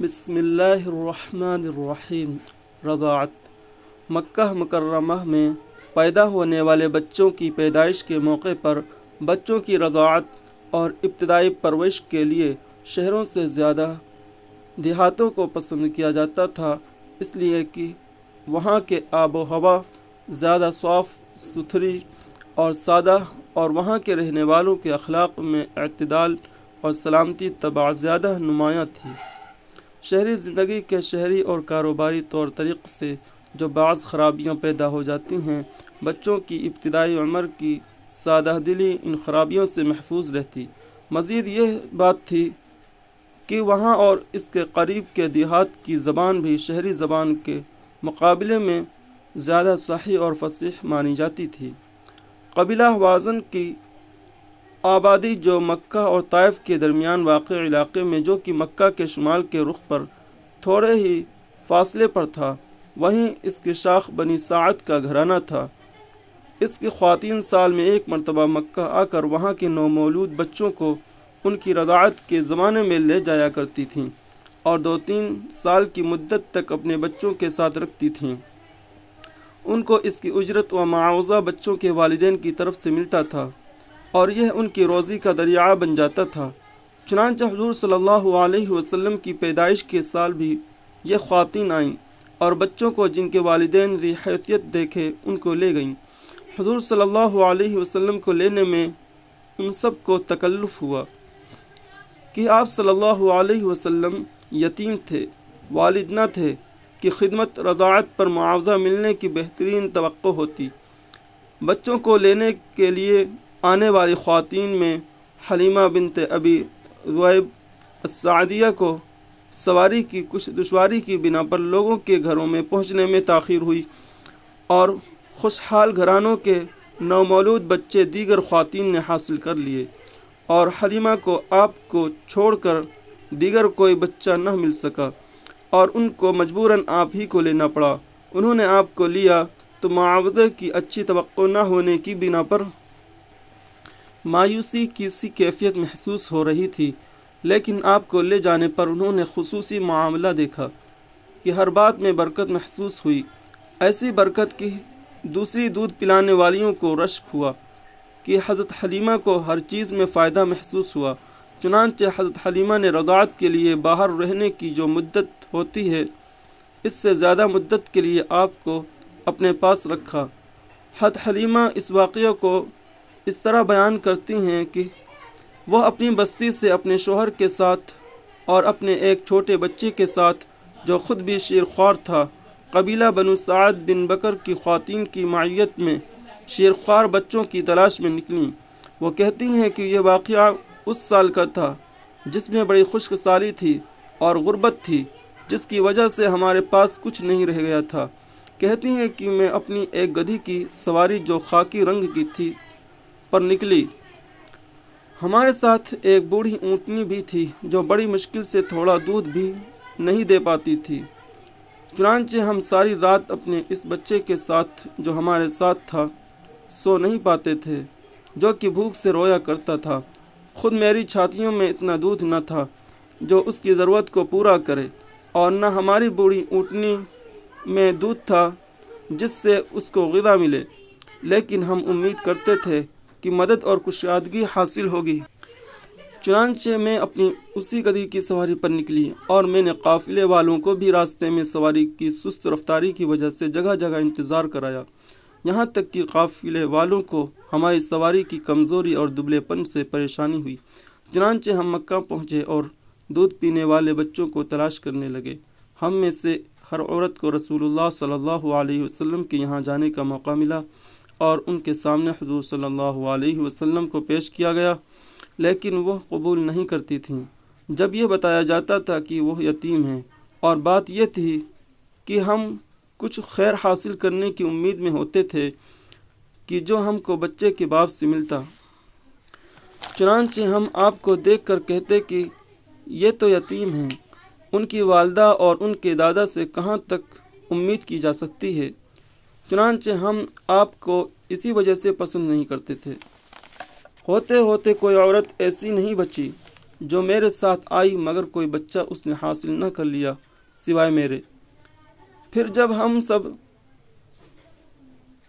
بسم اللہ الرحمن الرحیم۔ رضاعت۔ مکہ مکرمہ میں پیدا ہونے والے بچوں کی پیدائش کے موقع پر بچوں کی رضاعت اور ابتدائی پرورش کے لیے شہروں سے زیادہ دیہاتوں کو پسند کیا جاتا تھا، اس لیے کہ وہاں کے آب و ہوا زیادہ صاف ستھری اور سادہ، اور وہاں کے رہنے والوں کے اخلاق میں اعتدال اور سلامتی طبع زیادہ نمایاں تھی۔ شہری زندگی کے شہری اور کاروباری طور طریق سے جو بعض خرابیاں پیدا ہو جاتی ہیں، بچوں کی ابتدائی عمر کی سادہ دلی ان خرابیوں سے محفوظ رہتی۔ مزید یہ بات تھی کہ وہاں اور اس کے قریب کے دیہات کی زبان بھی شہری زبان کے مقابلے میں زیادہ صحیح اور فصیح مانی جاتی تھی۔ قبیلہ وازن کی آبادی جو مکہ اور طائف کے درمیان واقع علاقے میں، جو کہ مکہ کے شمال کے رخ پر تھوڑے ہی فاصلے پر تھا، وہیں اس کی شاخ بنی سعد کا گھرانہ تھا۔ اس کی خواتین سال میں ایک مرتبہ مکہ آ کر وہاں کے نومولود بچوں کو ان کی رضاعت کے زمانے میں لے جایا کرتی تھیں اور 2-3 سال کی مدت تک اپنے بچوں کے ساتھ رکھتی تھیں۔ ان کو اس کی اجرت و معاوضہ بچوں کے والدین کی طرف سے ملتا تھا اور یہ ان کی روزی کا ذریعہ بن جاتا تھا۔ چنانچہ حضور صلی اللہ علیہ وسلم کی پیدائش کے سال بھی یہ خواتین آئیں اور بچوں کو جن کے والدین ذی حیثیت دیکھے ان کو لے گئیں۔ حضور صلی اللہ علیہ وسلم کو لینے میں ان سب کو تکلف ہوا کہ آپ صلی اللہ علیہ وسلم یتیم تھے، والد نہ تھے کہ خدمت رضاعت پر معاوضہ ملنے کی بہترین توقع ہوتی۔ بچوں کو لینے کے لیے آنے والی خواتین میں حلیمہ بنت ابی ذؤیب السعدیہ کو سواری کی کچھ دشواری کی بنا پر لوگوں کے گھروں میں پہنچنے میں تاخیر ہوئی، اور خوشحال گھرانوں کے نومولود بچے دیگر خواتین نے حاصل کر لیے، اور حلیمہ کو آپ کو چھوڑ کر دیگر کوئی بچہ نہ مل سکا اور ان کو مجبوراً آپ ہی کو لینا پڑا۔ انہوں نے آپ کو لیا تو معاوضے کی اچھی توقع نہ ہونے کی بنا پر مایوسی کی سی کیفیت محسوس ہو رہی تھی، لیکن آپ کو لے جانے پر انہوں نے خصوصی معاملہ دیکھا کہ ہر بات میں برکت محسوس ہوئی، ایسی برکت کہ دوسری دودھ پلانے والیوں کو رشک ہوا کہ حضرت حلیمہ کو ہر چیز میں فائدہ محسوس ہوا۔ چنانچہ حضرت حلیمہ نے رضاعت کے لیے باہر رہنے کی جو مدت ہوتی ہے، اس سے زیادہ مدت کے لیے آپ کو اپنے پاس رکھا۔ حضرت حلیمہ اس واقعہ کو اس طرح بیان کرتی ہیں کہ وہ اپنی بستی سے اپنے شوہر کے ساتھ اور اپنے ایک چھوٹے بچے کے ساتھ، جو خود بھی شیرخوار تھا، قبیلہ بنو سعد بن بکر کی خواتین کی معیت میں شیرخوار بچوں کی تلاش میں نکلیں۔ وہ کہتی ہیں کہ یہ واقعہ اس سال کا تھا جس میں بڑی خشک سالی تھی اور غربت تھی، جس کی وجہ سے ہمارے پاس کچھ نہیں رہ گیا تھا۔ کہتی ہیں کہ میں اپنی ایک گدھی کی سواری جو خاکی رنگ کی تھی پر نکلی۔ ہمارے ساتھ ایک بوڑھی اونٹنی بھی تھی جو بڑی مشکل سے تھوڑا دودھ بھی نہیں دے پاتی تھی۔ چنانچہ ہم ساری رات اپنے اس بچے کے ساتھ جو ہمارے ساتھ تھا سو نہیں پاتے تھے، جو کہ بھوک سے رویا کرتا تھا۔ خود میری چھاتیوں میں اتنا دودھ نہ تھا جو اس کی ضرورت کو پورا کرے، اور نہ ہماری بوڑھی اونٹنی میں دودھ تھا جس سے اس کو غذا ملے، لیکن ہم امید کرتے تھے کہ مدد اور کشادگی حاصل ہوگی۔ چنانچہ میں اپنی اسی گدھی کی سواری پر نکلی، اور میں نے قافلے والوں کو بھی راستے میں سواری کی سست رفتاری کی وجہ سے جگہ جگہ انتظار کرایا، یہاں تک کہ قافلے والوں کو ہماری سواری کی کمزوری اور دبلے پن سے پریشانی ہوئی۔ چنانچہ ہم مکہ پہنچے اور دودھ پینے والے بچوں کو تلاش کرنے لگے۔ ہم میں سے ہر عورت کو رسول اللہ صلی اللہ علیہ وسلم کے یہاں جانے کا موقع ملا اور ان کے سامنے حضور صلی اللہ علیہ وسلم کو پیش کیا گیا، لیکن وہ قبول نہیں کرتی تھیں۔ جب یہ بتایا جاتا تھا کہ وہ یتیم ہیں، اور بات یہ تھی کہ ہم کچھ خیر حاصل کرنے کی امید میں ہوتے تھے کہ جو ہم کو بچے کے باپ سے ملتا، چنانچہ ہم آپ کو دیکھ کر کہتے کہ یہ تو یتیم ہیں، ان کی والدہ اور ان کے دادا سے کہاں تک امید کی جا سکتی ہے۔ چنانچہ ہم آپ کو اسی وجہ سے پسند نہیں کرتے تھے۔ ہوتے ہوتے کوئی عورت ایسی نہیں بچی جو میرے ساتھ آئی، مگر کوئی بچہ اس نے حاصل نہ کر لیا سوائے میرے۔ پھر جب ہم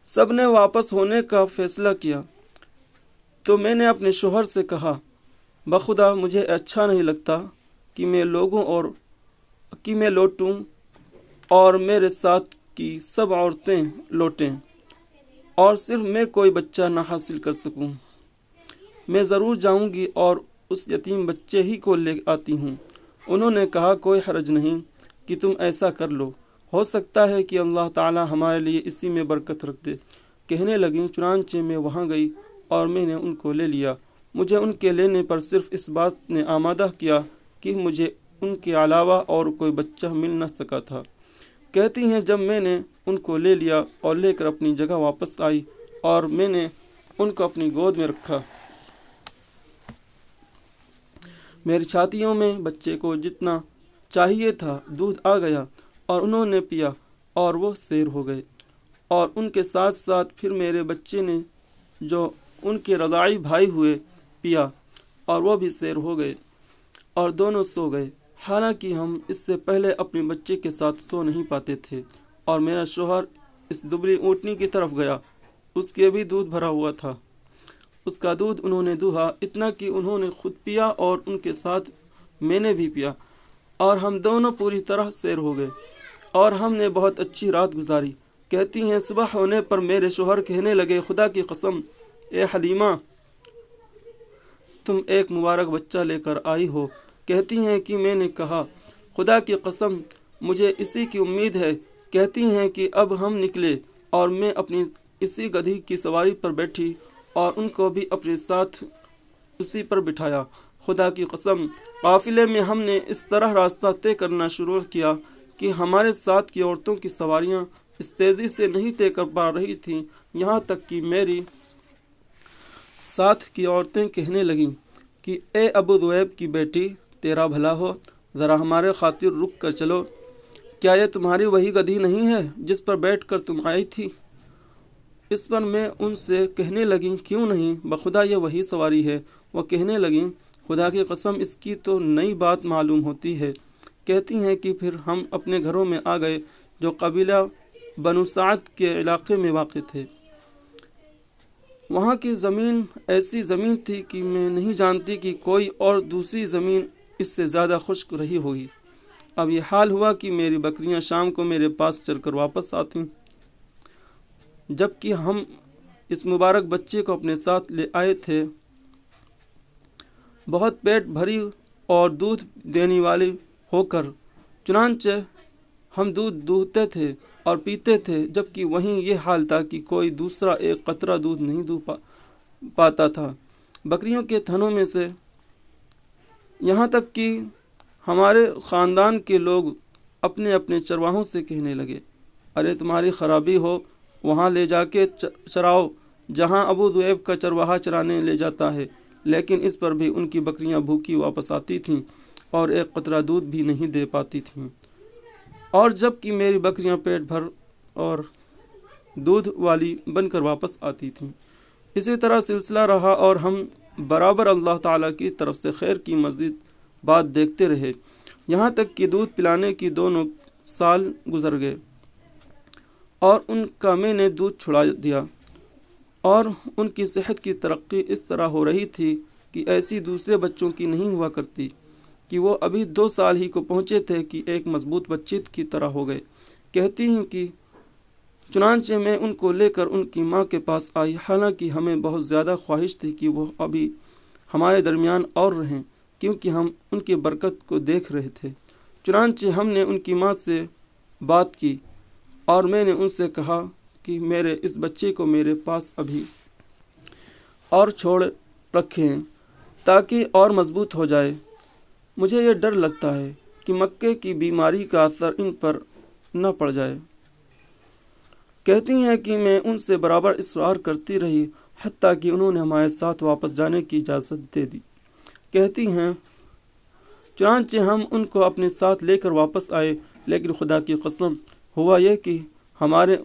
سب نے واپس ہونے کا فیصلہ کیا تو میں نے اپنے شوہر سے کہا، بخدا مجھے اچھا نہیں لگتا کہ میں لوٹوں اور میرے ساتھ کی سب عورتیں لوٹیں اور صرف میں کوئی بچہ نہ حاصل کر سکوں۔ میں ضرور جاؤں گی اور اس یتیم بچے ہی کو لے آتی ہوں۔ انہوں نے کہا، کوئی حرج نہیں کہ تم ایسا کر لو، ہو سکتا ہے کہ اللہ تعالی ہمارے لیے اسی میں برکت رکھ دے۔ کہنے لگیں، چنانچہ میں وہاں گئی اور میں نے ان کو لے لیا۔ مجھے ان کے لینے پر صرف اس بات نے آمادہ کیا کہ مجھے ان کے علاوہ اور کوئی بچہ مل نہ سکا تھا۔ کہتی ہیں، جب میں نے ان کو لے لیا اور لے کر اپنی جگہ واپس آئی اور میں نے ان کو اپنی گود میں رکھا، میری چھاتیوں میں بچے کو جتنا چاہیے تھا دودھ آ گیا اور انہوں نے پیا اور وہ سیر ہو گئے، اور ان کے ساتھ ساتھ پھر میرے بچے نے جو ان کے رضاعی بھائی ہوئے پیا اور وہ بھی سیر ہو گئے اور دونوں سو گئے۔ حالانکہ ہم اس سے پہلے اپنے بچے کے ساتھ سو نہیں پاتے تھے، اور میرا شوہر اس دبلی اونٹنی کی طرف گیا، اس کے بھی دودھ بھرا ہوا تھا۔ اس کا دودھ انہوں نے دوہا، اتنا کہ انہوں نے خود پیا اور ان کے ساتھ میں نے بھی پیا، اور ہم دونوں پوری طرح سیر ہو گئے اور ہم نے بہت اچھی رات گزاری۔ کہتی ہیں، صبح ہونے پر میرے شوہر کہنے لگے، خدا کی قسم اے حلیمہ، تم ایک مبارک بچہ لے کر آئی ہو۔ کہتی ہیں کہ میں نے کہا، خدا کی قسم مجھے اسی کی امید ہے۔ کہتی ہیں کہ اب ہم نکلے اور میں اپنی اسی گدھی کی سواری پر بیٹھی اور ان کو بھی اپنے ساتھ اسی پر بٹھایا۔ خدا کی قسم قافلے میں ہم نے اس طرح راستہ طے کرنا شروع کیا کہ ہمارے ساتھ کی عورتوں کی سواریاں اس تیزی سے نہیں طے کر پا رہی تھیں، یہاں تک کہ میری ساتھ کی عورتیں کہنے لگیں کہ اے ابو ذؤیب کی بیٹی، تیرا بھلا ہو، ذرا ہمارے خاطر رک کر چلو۔ کیا یہ تمہاری وہی گدھی نہیں ہے جس پر بیٹھ کر تم آئی تھی؟ اس پر میں ان سے کہنے لگی، کیوں نہیں، بخدا یہ وہی سواری ہے۔ وہ کہنے لگیں، خدا کی قسم اس کی تو نئی بات معلوم ہوتی ہے۔ کہتی ہیں کہ پھر ہم اپنے گھروں میں آ گئے جو قبیلہ بنو سعد کے علاقے میں واقع تھے۔ وہاں کی زمین ایسی زمین تھی کہ میں نہیں جانتی کہ کوئی اور دوسری زمین اس سے زیادہ خشک رہی ہوگی۔ اب یہ حال ہوا کہ میری بکریاں شام کو میرے پاس چر کر واپس آتیں، جبکہ ہم اس مبارک بچے کو اپنے ساتھ لے آئے تھے۔ بہت پیٹ بھری اور دودھ دینے والی ہو کر، چنانچہ ہم دودھ دوہتے تھے اور پیتے تھے، جبکہ وہیں یہ حال تھا کہ کوئی دوسرا ایک قطرہ دودھ نہیں دو پاتا تھا بکریوں کے تھنوں میں سے۔ یہاں تک کہ ہمارے خاندان کے لوگ اپنے اپنے چرواہوں سے کہنے لگے، ارے تمہاری خرابی ہو، وہاں لے جا کے چراؤ جہاں ابو ذؤیب کا چرواہا چرانے لے جاتا ہے۔ لیکن اس پر بھی ان کی بکریاں بھوکی واپس آتی تھیں اور ایک قطرہ دودھ بھی نہیں دے پاتی تھیں، اور جب کہ میری بکریاں پیٹ بھر اور دودھ والی بن کر واپس آتی تھیں۔ اسی طرح سلسلہ رہا اور ہم برابر اللہ تعالیٰ کی طرف سے خیر کی مزید بات دیکھتے رہے، یہاں تک کہ دودھ پلانے کی 2 سال گزر گئے اور ان کا میں نے دودھ چھڑا دیا، اور ان کی صحت کی ترقی اس طرح ہو رہی تھی کہ ایسی دوسرے بچوں کی نہیں ہوا کرتی کہ وہ ابھی 2 سال ہی کو پہنچے تھے کہ ایک مضبوط بچے کی طرح ہو گئے۔ کہتی ہیں کہ چنانچہ میں ان کو لے کر ان کی ماں کے پاس آئی، حالانکہ ہمیں بہت زیادہ خواہش تھی کہ وہ ابھی ہمارے درمیان اور رہیں، کیونکہ ہم ان کی برکت کو دیکھ رہے تھے۔ چنانچہ ہم نے ان کی ماں سے بات کی اور میں نے ان سے کہا کہ میرے اس بچے کو میرے پاس ابھی اور چھوڑ رکھیں تاکہ اور مضبوط ہو جائے۔ مجھے یہ ڈر لگتا ہے کہ مکے کی بیماری کا اثر ان پر نہ پڑ جائے۔ کہتی ہیں کہ میں ان سے برابر اصرار کرتی رہی، حتیٰ کہ انہوں نے ہمارے ساتھ واپس جانے کی اجازت دے دی۔ کہتی ہیں، چنانچہ ہم ان کو اپنے ساتھ لے کر واپس آئے، لیکن خدا کی قسم ہوا یہ کہ ہمارے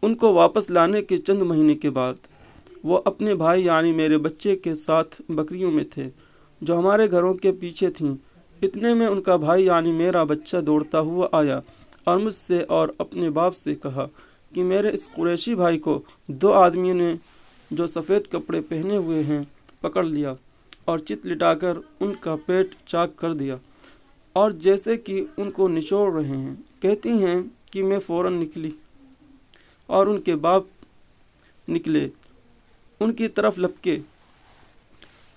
ان کو واپس لانے کے چند مہینے کے بعد وہ اپنے بھائی یعنی میرے بچے کے ساتھ بکریوں میں تھے۔ جو ہمارے گھروں کے پیچھے تھیں۔ اتنے میں ان کا بھائی یعنی میرا بچہ دوڑتا ہوا آیا اور مجھ سے اور اپنے باپ سے کہا کہ میرے اس قریشی بھائی کو 2 آدمیوں نے جو سفید کپڑے پہنے ہوئے ہیں پکڑ لیا اور چت لٹا کر ان کا پیٹ چاک کر دیا، اور جیسے کہ ان کو نچوڑ رہے ہیں۔ کہتی ہیں کہ میں فوراً نکلی اور ان کے باپ نکلے، ان کی طرف لپکے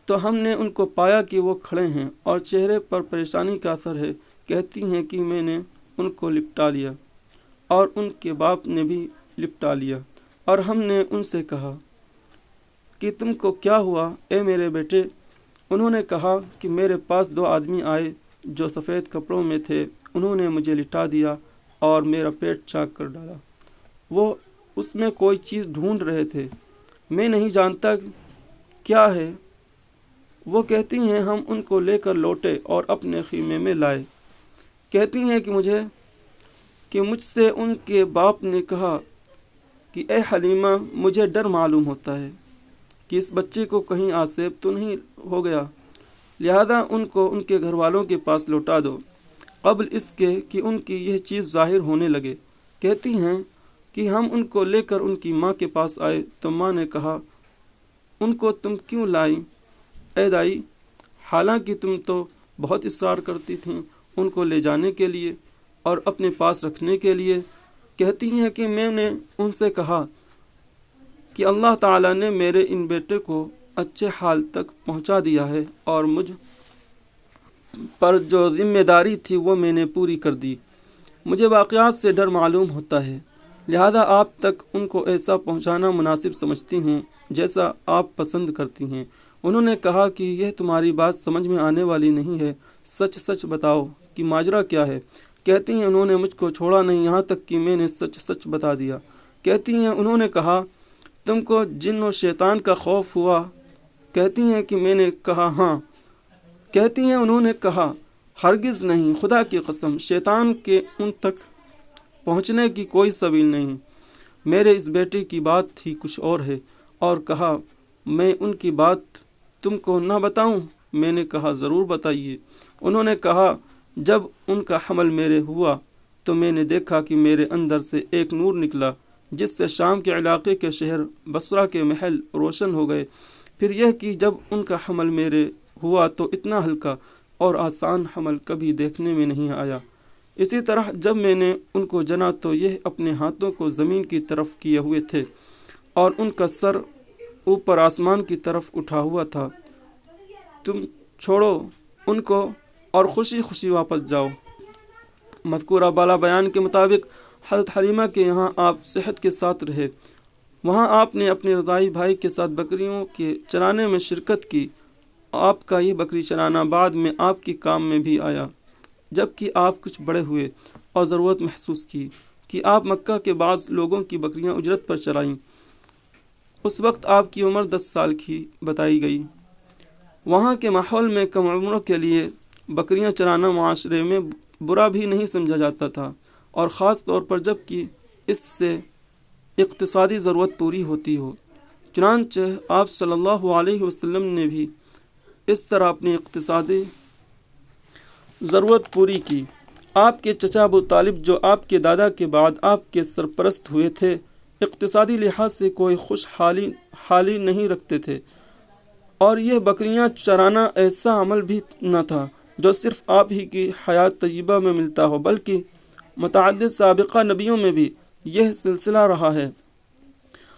تو ہم نے ان کو پایا کہ وہ کھڑے ہیں اور چہرے پر پریشانی کا اثر ہے۔ کہتی ہیں کہ میں نے ان کو لپٹا لیا اور ان کے باپ نے بھی لپٹا لیا، اور ہم نے ان سے کہا کہ تم کو کیا ہوا اے میرے بیٹے؟ انہوں نے کہا کہ میرے پاس 2 آدمی آئے جو سفید کپڑوں میں تھے، انہوں نے مجھے لٹا دیا اور میرا پیٹ چاک کر ڈالا۔ وہ اس میں کوئی چیز ڈھونڈ رہے تھے، میں نہیں جانتا کیا ہے۔ وہ کہتی ہیں ہم ان کو لے کر لوٹے اور اپنے خیمے میں لائے۔ کہتی ہیں کہ مجھ سے ان کے باپ نے کہا کہ اے حلیمہ، مجھے ڈر معلوم ہوتا ہے کہ اس بچے کو کہیں آسیب تو نہیں ہو گیا، لہذا ان کو ان کے گھر والوں کے پاس لوٹا دو قبل اس کے کہ ان کی یہ چیز ظاہر ہونے لگے۔ کہتی ہیں کہ ہم ان کو لے کر ان کی ماں کے پاس آئے تو ماں نے کہا ان کو تم کیوں لائی اے دائی، حالانکہ تم تو بہت اصرار کرتی تھیں ان کو لے جانے کے لیے اور اپنے پاس رکھنے کے لیے۔ کہتی ہیں کہ میں نے ان سے کہا کہ اللہ تعالیٰ نے میرے ان بیٹے کو اچھے حال تک پہنچا دیا ہے اور مجھ پر جو ذمہ داری تھی وہ میں نے پوری کر دی۔ مجھے واقعات سے ڈر معلوم ہوتا ہے، لہذا آپ تک ان کو ایسا پہنچانا مناسب سمجھتی ہوں جیسا آپ پسند کرتی ہیں۔ انہوں نے کہا کہ یہ تمہاری بات سمجھ میں آنے والی نہیں ہے، سچ سچ بتاؤ کہ ماجرا کیا ہے۔ کہتی ہیں انہوں نے مجھ کو چھوڑا نہیں یہاں تک کہ میں نے سچ سچ بتا دیا۔ کہتی ہیں انہوں نے کہا تم کو جن و شیطان کا خوف ہوا؟ کہتی ہیں کہ میں نے کہا ہاں۔ کہتی ہیں انہوں نے کہا ہرگز نہیں، خدا کی قسم، شیطان کے ان تک پہنچنے کی کوئی سبیل نہیں۔ میرے اس بیٹے کی بات ہی کچھ اور ہے۔ اور کہا میں ان کی بات تم کو نہ بتاؤں؟ میں نے کہا ضرور بتائیے۔ انہوں نے کہا جب ان کا حمل میرے ہوا تو میں نے دیکھا کہ میرے اندر سے ایک نور نکلا جس سے شام کے علاقے کے شہر بصرہ کے محل روشن ہو گئے۔ پھر یہ کہ جب ان کا حمل میرے ہوا تو اتنا ہلکا اور آسان حمل کبھی دیکھنے میں نہیں آیا۔ اسی طرح جب میں نے ان کو جنا تو یہ اپنے ہاتھوں کو زمین کی طرف کیے ہوئے تھے اور ان کا سر اوپر آسمان کی طرف اٹھا ہوا تھا۔ تم چھوڑو ان کو اور خوشی خوشی واپس جاؤ۔ مذکورہ بالا بیان کے مطابق حضرت حلیمہ کے یہاں آپ صحت کے ساتھ رہے۔ وہاں آپ نے اپنے رضاعی بھائی کے ساتھ بکریوں کے چرانے میں شرکت کی۔ آپ کا یہ بکری چرانا بعد میں آپ کے کام میں بھی آیا، جبکہ آپ کچھ بڑے ہوئے اور ضرورت محسوس کی کہ آپ مکہ کے بعض لوگوں کی بکریاں اجرت پر چرائیں۔ اس وقت آپ کی عمر 10 سال کی بتائی گئی۔ وہاں کے ماحول میں کم عمروں کے لیے بکریاں چرانا معاشرے میں برا بھی نہیں سمجھا جاتا تھا، اور خاص طور پر جب کہ اس سے اقتصادی ضرورت پوری ہوتی ہو۔ چنانچہ آپ صلی اللہ علیہ وسلم نے بھی اس طرح اپنی اقتصادی ضرورت پوری کی۔ آپ کے چچا ابو طالب جو آپ کے دادا کے بعد آپ کے سرپرست ہوئے تھے، اقتصادی لحاظ سے کوئی خوشحالی نہیں رکھتے تھے، اور یہ بکریاں چرانا ایسا عمل بھی نہ تھا جو صرف آپ ہی کی حیات طیبہ میں ملتا ہو، بلکہ متعدد سابقہ نبیوں میں بھی یہ سلسلہ رہا ہے۔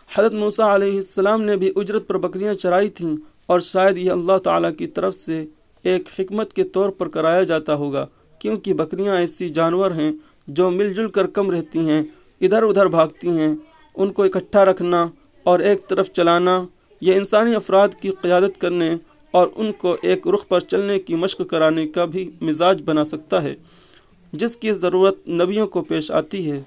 حضرت موسیٰ علیہ السلام نے بھی اجرت پر بکریاں چرائی تھیں، اور شاید یہ اللہ تعالیٰ کی طرف سے ایک حکمت کے طور پر کرایا جاتا ہوگا، کیونکہ بکریاں ایسی جانور ہیں جو مل جل کر کم رہتی ہیں، ادھر ادھر بھاگتی ہیں۔ ان کو اکٹھا رکھنا اور ایک طرف چلانا یہ انسانی افراد کی قیادت کرنے اور ان کو ایک رخ پر چلنے کی مشق کرانے کا بھی مزاج بنا سکتا ہے، جس کی ضرورت نبیوں کو پیش آتی ہے۔